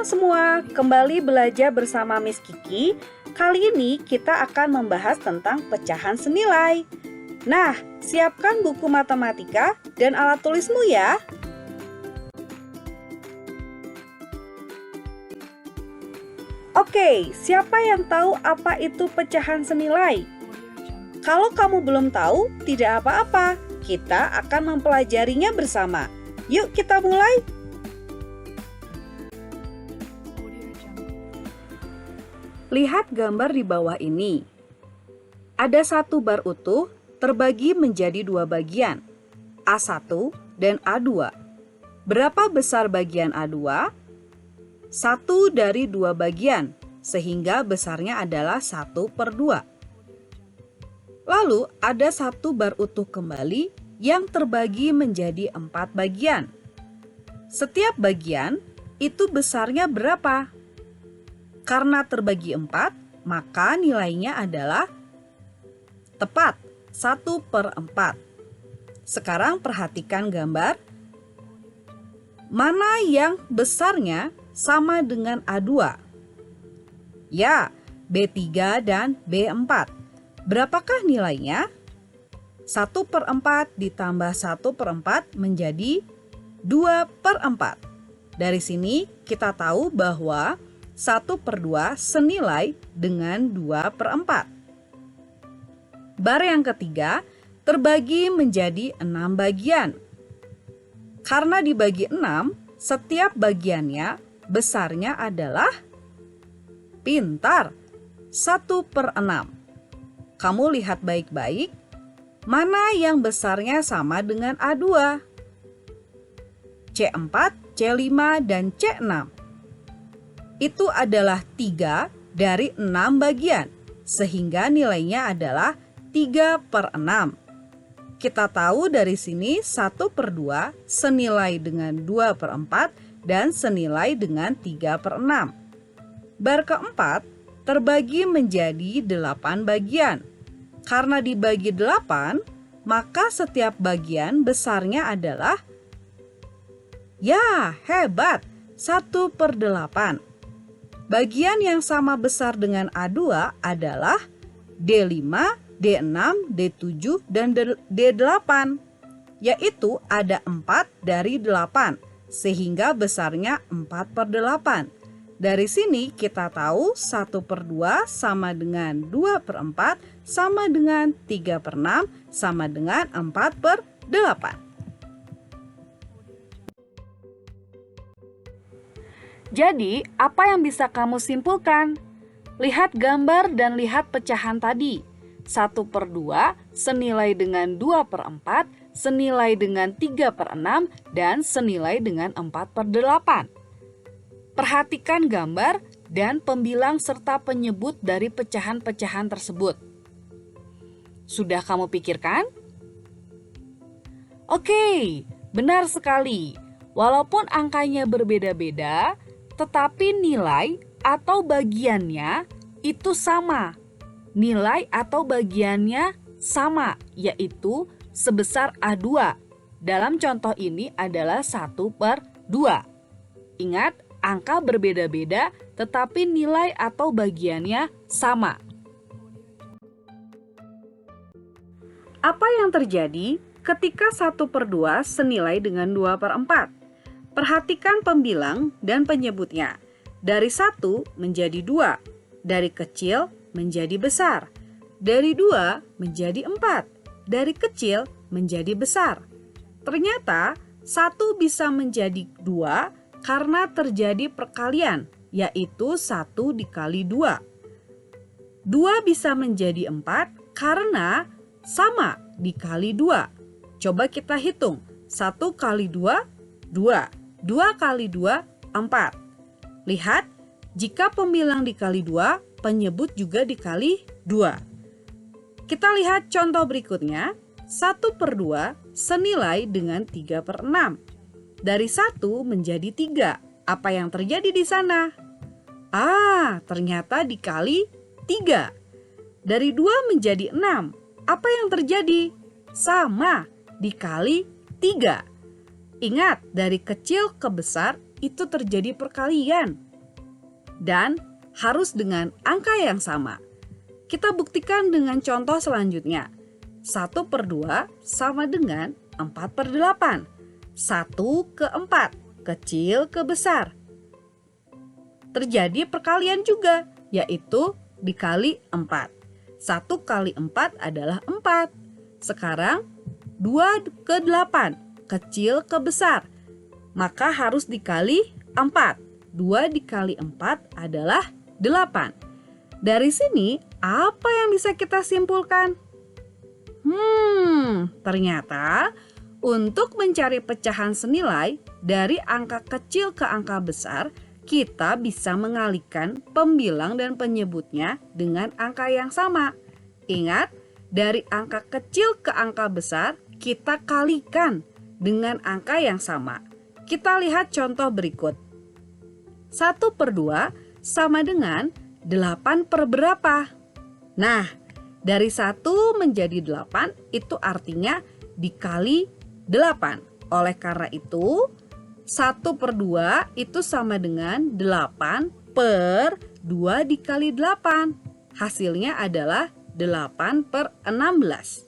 Halo semua, kembali belajar bersama Miss Kiki. Kali ini kita akan membahas tentang pecahan senilai. Nah, siapkan buku matematika dan alat tulismu ya. Oke, siapa yang tahu apa itu pecahan senilai? Kalau kamu belum tahu, tidak apa-apa. Kita akan mempelajarinya bersama. Yuk kita mulai. Lihat gambar di bawah ini. Ada satu bar utuh terbagi menjadi dua bagian, A1 dan A2. Berapa besar bagian A2? 1 dari 2 bagian, sehingga besarnya adalah 1/2. Lalu ada satu bar utuh kembali yang terbagi menjadi 4 bagian. Setiap bagian itu besarnya berapa? Karena terbagi 4, maka nilainya adalah tepat 1/4. Sekarang perhatikan gambar. Mana yang besarnya sama dengan A2? Ya, B3 dan B4. Berapakah nilainya? 1/4 ditambah 1/4 menjadi 2/4. Dari sini kita tahu bahwa 1/2 senilai dengan 2/4. Bar yang ketiga terbagi menjadi 6 bagian. Karena dibagi 6, setiap bagiannya besarnya adalah pintar 1/6. Kamu lihat baik-baik, mana yang besarnya sama dengan A2? C4, C5, dan C6. Itu adalah 3 dari 6 bagian, sehingga nilainya adalah 3/6. Kita tahu dari sini 1/2 senilai dengan 2/4 dan senilai dengan 3/6. Bar keempat terbagi menjadi 8 bagian. Karena dibagi 8, maka setiap bagian besarnya adalah, ya hebat, 1/8. Bagian yang sama besar dengan A2 adalah D5, D6, D7, dan D8, yaitu ada 4 dari 8, sehingga besarnya 4/8. Dari sini kita tahu 1/2 sama dengan 2/4 sama dengan 3/6 sama dengan 4/8. Jadi, apa yang bisa kamu simpulkan? Lihat gambar dan lihat pecahan tadi. 1/2 senilai dengan 2/4, senilai dengan 3/6, dan senilai dengan 4/8. Perhatikan gambar dan pembilang serta penyebut dari pecahan-pecahan tersebut. Sudah kamu pikirkan? Oke, benar sekali. Walaupun angkanya berbeda-beda, tetapi nilai atau bagiannya itu sama. Nilai atau bagiannya sama, yaitu sebesar A2. Dalam contoh ini adalah 1/2. Ingat, angka berbeda-beda tetapi nilai atau bagiannya sama. Apa yang terjadi ketika 1/2 senilai dengan 2/4? Perhatikan pembilang dan penyebutnya. Dari 1 menjadi 2, dari kecil menjadi besar, dari 2 menjadi 4, dari kecil menjadi besar. Ternyata 1 bisa menjadi 2 karena terjadi perkalian, yaitu 1 dikali 2. 2 bisa menjadi 4 karena sama dikali 2. Coba kita hitung, 1 kali 2, 2. 2 kali 2, 4. Lihat, jika pembilang dikali 2, penyebut juga dikali 2. Kita lihat contoh berikutnya. 1/2 senilai dengan 3/6. Dari 1 menjadi 3. Apa yang terjadi di sana? Ternyata dikali 3. Dari 2 menjadi 6. Apa yang terjadi? Sama, dikali 3. Ingat, dari kecil ke besar itu terjadi perkalian. dan harus dengan angka yang sama. Kita buktikan dengan contoh selanjutnya. 1/2 sama dengan 4/8. 1/4, kecil ke besar. Terjadi perkalian juga, yaitu dikali 4. 1 kali 4 adalah 4. Sekarang 2/8, kecil ke besar. Maka harus dikali 4. 2 dikali 4 adalah 8. Dari sini, apa yang bisa kita simpulkan? Ternyata untuk mencari pecahan senilai dari angka kecil ke angka besar, kita bisa mengalihkan pembilang dan penyebutnya dengan angka yang sama. Ingat, dari angka kecil ke angka besar, kita kalikan dengan angka yang sama. Kita lihat contoh berikut. 1/2 sama dengan 8 per berapa? Nah, dari 1 menjadi 8 itu artinya dikali 8. Oleh karena itu, 1/2 itu sama dengan 8 per 2 dikali 8. Hasilnya adalah 8/16.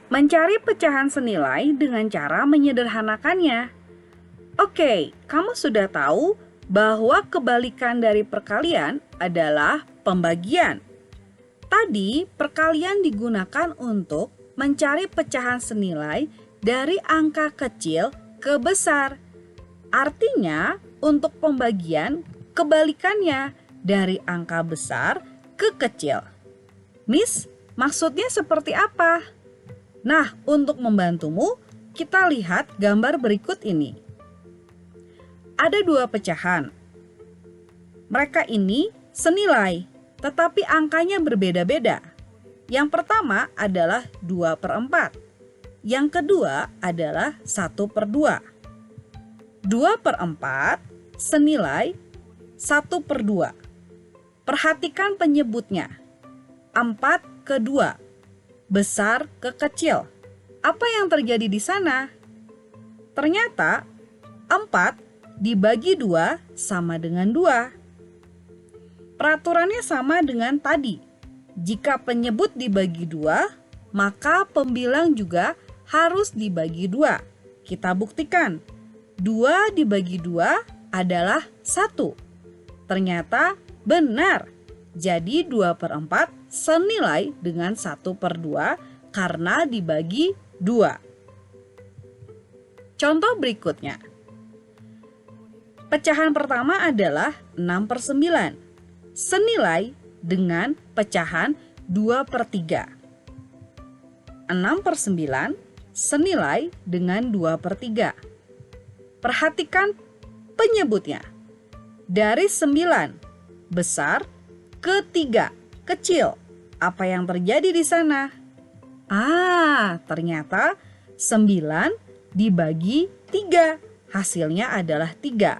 Mencari pecahan senilai dengan cara menyederhanakannya. Oke, kamu sudah tahu bahwa kebalikan dari perkalian adalah pembagian. Tadi perkalian digunakan untuk mencari pecahan senilai dari angka kecil ke besar. Artinya, untuk pembagian kebalikannya dari angka besar ke kecil. Miss, maksudnya seperti apa? Nah, untuk membantumu, kita lihat gambar berikut ini. Ada 2 pecahan. Mereka ini senilai, tetapi angkanya berbeda-beda. Yang pertama adalah 2/4. Yang kedua adalah 1/2. 2/4 senilai 1/2. Perhatikan penyebutnya. 4/2. Besar ke kecil. Apa yang terjadi di sana? Ternyata 4 dibagi 2 sama dengan 2. Peraturannya sama dengan tadi. Jika penyebut dibagi 2, maka pembilang juga harus dibagi 2. Kita buktikan. 2 dibagi 2 adalah 1. Ternyata benar. Jadi 2/4 senilai dengan 1/2 karena dibagi 2. Contoh berikutnya. Pecahan pertama adalah 6/9. Senilai dengan pecahan 2/3. 6/9 senilai dengan 2/3. Perhatikan penyebutnya. Dari 9 besar ke 3 kecil. Apa yang terjadi di sana? Ternyata 9 dibagi 3. Hasilnya adalah 3.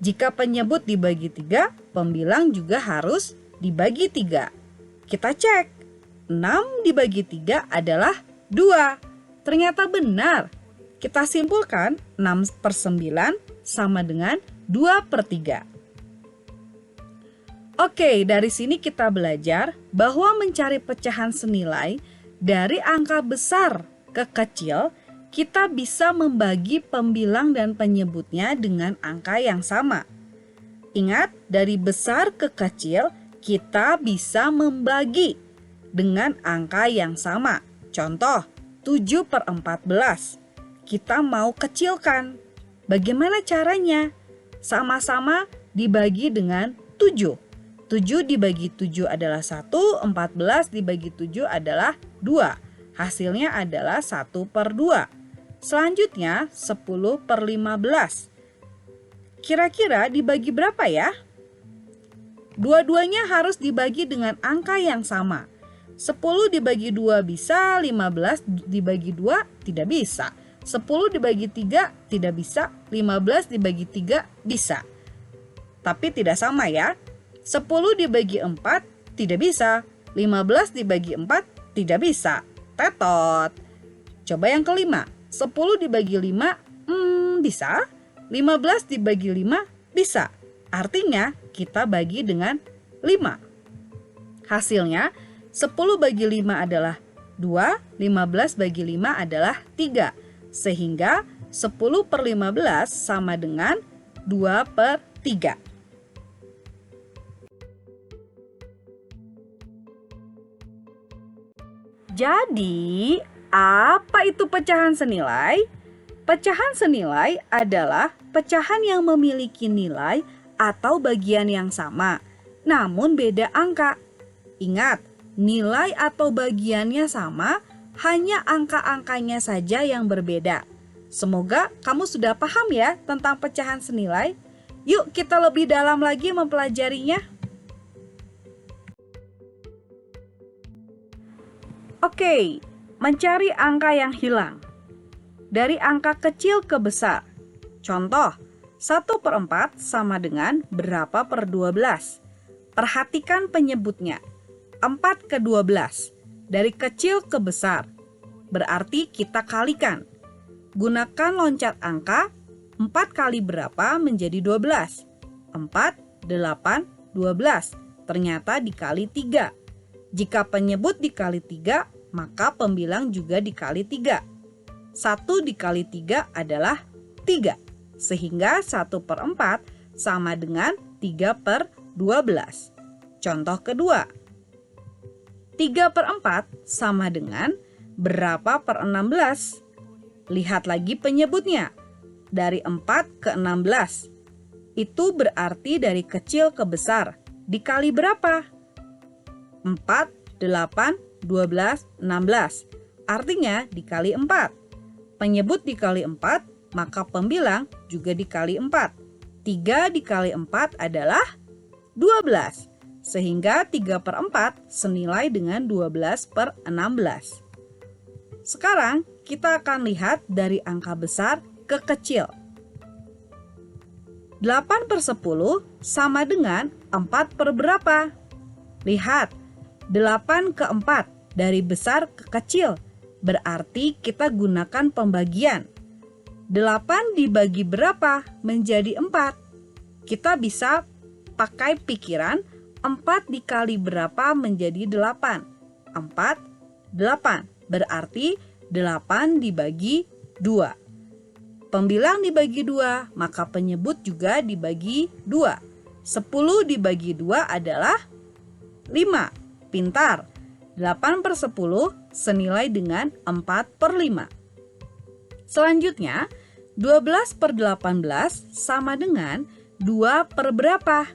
Jika penyebut dibagi 3, pembilang juga harus dibagi 3. Kita cek. 6 dibagi 3 adalah 2. Ternyata benar. Kita simpulkan 6/9 sama dengan 2/3. Oke, dari sini kita belajar bahwa mencari pecahan senilai dari angka besar ke kecil, kita bisa membagi pembilang dan penyebutnya dengan angka yang sama. Ingat, dari besar ke kecil, kita bisa membagi dengan angka yang sama. Contoh, 7/14. Kita mau kecilkan. Bagaimana caranya? Sama-sama dibagi dengan 7. 7 dibagi 7 adalah 1, 14 dibagi 7 adalah 2. Hasilnya adalah 1/2. Selanjutnya 10/15. Kira-kira dibagi berapa ya? Dua-duanya harus dibagi dengan angka yang sama. 10 dibagi 2 bisa, 15 dibagi 2 tidak bisa. 10 dibagi 3 tidak bisa, 15 dibagi 3 bisa. Tapi tidak sama ya. 10 dibagi 4 tidak bisa, 15 dibagi 4 tidak bisa. Tetot. Coba yang kelima. 10 dibagi 5 bisa, 15 dibagi 5 bisa. Artinya kita bagi dengan 5. Hasilnya 10 bagi 5 adalah 2, 15 bagi 5 adalah 3. Sehingga 10/15 sama dengan 2/3. Jadi, apa itu pecahan senilai? Pecahan senilai adalah pecahan yang memiliki nilai atau bagian yang sama, namun beda angka. Ingat, nilai atau bagiannya sama, hanya angka-angkanya saja yang berbeda. Semoga kamu sudah paham ya tentang pecahan senilai. Yuk kita lebih dalam lagi mempelajarinya. Oke, mencari angka yang hilang. Dari angka kecil ke besar. Contoh, 1/4 sama dengan berapa per 12? Perhatikan penyebutnya. 4/12. Dari kecil ke besar. Berarti kita kalikan. Gunakan loncat angka. 4 kali berapa menjadi 12? 4, 8, 12. Ternyata dikali 3. Jika penyebut dikali 3, maka pembilang juga dikali 3. 1 dikali 3 adalah 3. Sehingga 1/4 sama dengan 3/12. Contoh kedua. 3/4 sama dengan berapa per 16? Lihat lagi penyebutnya. Dari 4 ke 16. Itu berarti dari kecil ke besar. Dikali berapa? 4, 8, 12, 16. Artinya dikali 4. Penyebut dikali 4, maka pembilang juga dikali 4. 3 dikali 4 adalah 12. Sehingga 3/4 senilai dengan 12/16. Sekarang kita akan lihat dari angka besar ke kecil. 8/10 sama dengan 4 per berapa? Lihat. 8/4 dari besar ke kecil, berarti kita gunakan pembagian. 8 dibagi berapa menjadi 4? Kita bisa pakai pikiran 4 dikali berapa menjadi 8? 4, 8, berarti 8 dibagi 2. Pembilang dibagi 2, maka penyebut juga dibagi 2. 10 dibagi 2 adalah 5. Pintar, 8/10 senilai dengan 4/5. Selanjutnya, 12/18 sama dengan 2 per berapa?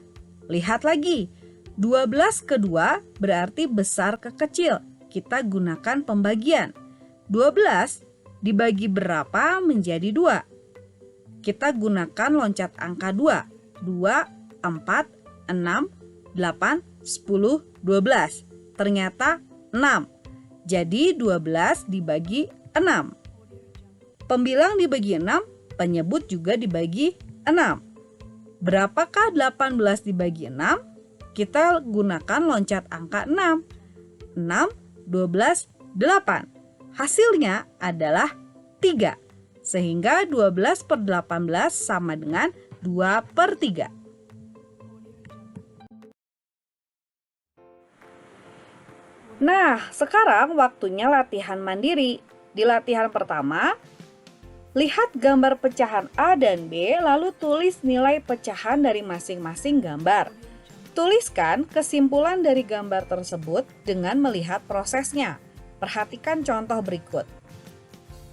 Lihat lagi, 12 ke 2 berarti besar ke kecil. Kita gunakan pembagian. 12 dibagi berapa menjadi 2? Kita gunakan loncat angka 2. 2, 4, 6, 8, 10, 12. Ternyata 6. Jadi 12 dibagi 6. Pembilang dibagi 6, penyebut juga dibagi 6. Berapakah 18 dibagi 6? Kita gunakan loncat angka 6. 6, 12, 8. Hasilnya adalah 3. Sehingga 12/18 sama dengan 2/3. Nah, sekarang waktunya latihan mandiri. Di latihan pertama, lihat gambar pecahan A dan B, lalu tulis nilai pecahan dari masing-masing gambar. Tuliskan kesimpulan dari gambar tersebut dengan melihat prosesnya. Perhatikan contoh berikut.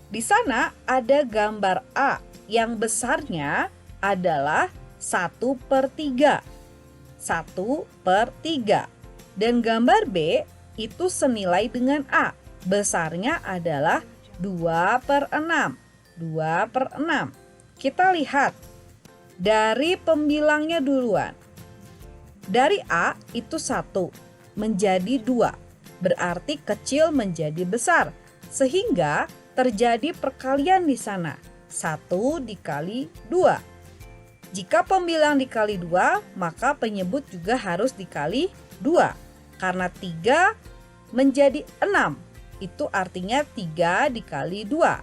Di sana ada gambar A yang besarnya adalah 1/3. 1/3. Dan gambar B itu senilai dengan A. Besarnya adalah 2/6. 2/6. Kita lihat dari pembilangnya duluan. Dari A itu 1 menjadi 2. Berarti kecil menjadi besar. Sehingga terjadi perkalian di sana. 1 dikali 2. Jika pembilang dikali 2, maka penyebut juga harus dikali 2. Karena 3 menjadi 6. Itu artinya 3 dikali 2.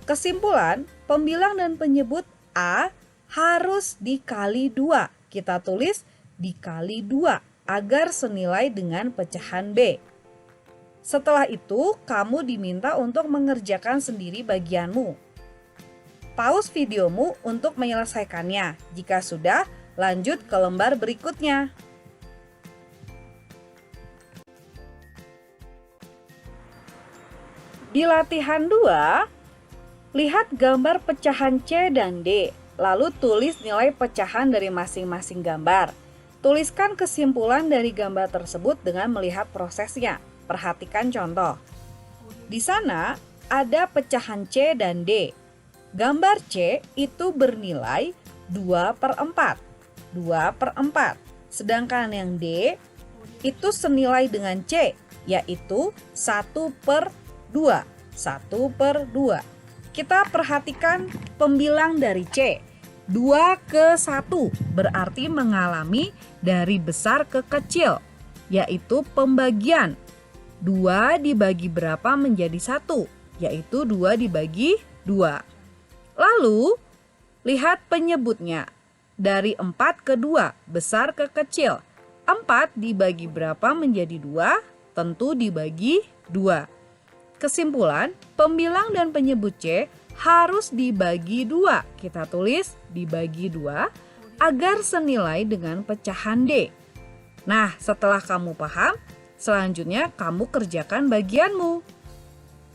Kesimpulan, pembilang dan penyebut A harus dikali 2. Kita tulis dikali 2 agar senilai dengan pecahan B. Setelah itu, kamu diminta untuk mengerjakan sendiri bagianmu. Pause videomu untuk menyelesaikannya. Jika sudah, lanjut ke lembar berikutnya. Di latihan 2, lihat gambar pecahan C dan D, lalu tulis nilai pecahan dari masing-masing gambar. Tuliskan kesimpulan dari gambar tersebut dengan melihat prosesnya. Perhatikan contoh. Di sana ada pecahan C dan D. Gambar C itu bernilai 2/4. 2/4. Sedangkan yang D itu senilai dengan C, yaitu 1/2. 1/2. Kita perhatikan pembilang dari C. 2 ke 1 berarti mengalami dari besar ke kecil, yaitu pembagian. 2 dibagi berapa menjadi 1, yaitu 2 dibagi 2. Lalu, lihat penyebutnya. Dari 4 ke 2, besar ke kecil. 4 dibagi berapa menjadi 2, tentu dibagi 2. Kesimpulan, pembilang dan penyebut C harus dibagi 2. Kita tulis dibagi 2 agar senilai dengan pecahan D. Nah, setelah kamu paham, selanjutnya kamu kerjakan bagianmu.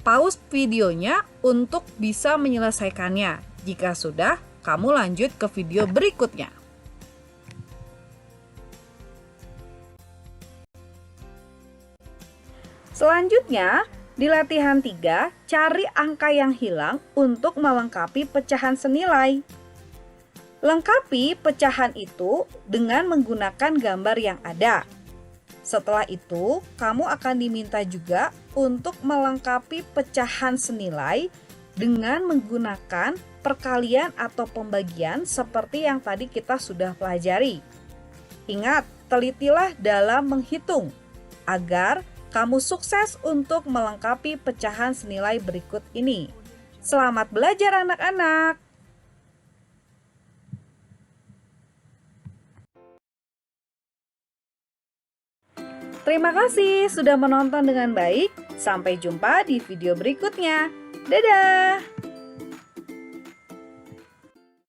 Pause videonya untuk bisa menyelesaikannya. Jika sudah, kamu lanjut ke video berikutnya. Selanjutnya, di latihan 3, cari angka yang hilang untuk melengkapi pecahan senilai. Lengkapi pecahan itu dengan menggunakan gambar yang ada. Setelah itu, kamu akan diminta juga untuk melengkapi pecahan senilai dengan menggunakan perkalian atau pembagian seperti yang tadi kita sudah pelajari. Ingat, telitilah dalam menghitung agar kamu sukses untuk melengkapi pecahan senilai berikut ini. Selamat belajar anak-anak! Terima kasih sudah menonton dengan baik. Sampai jumpa di video berikutnya. Dadah!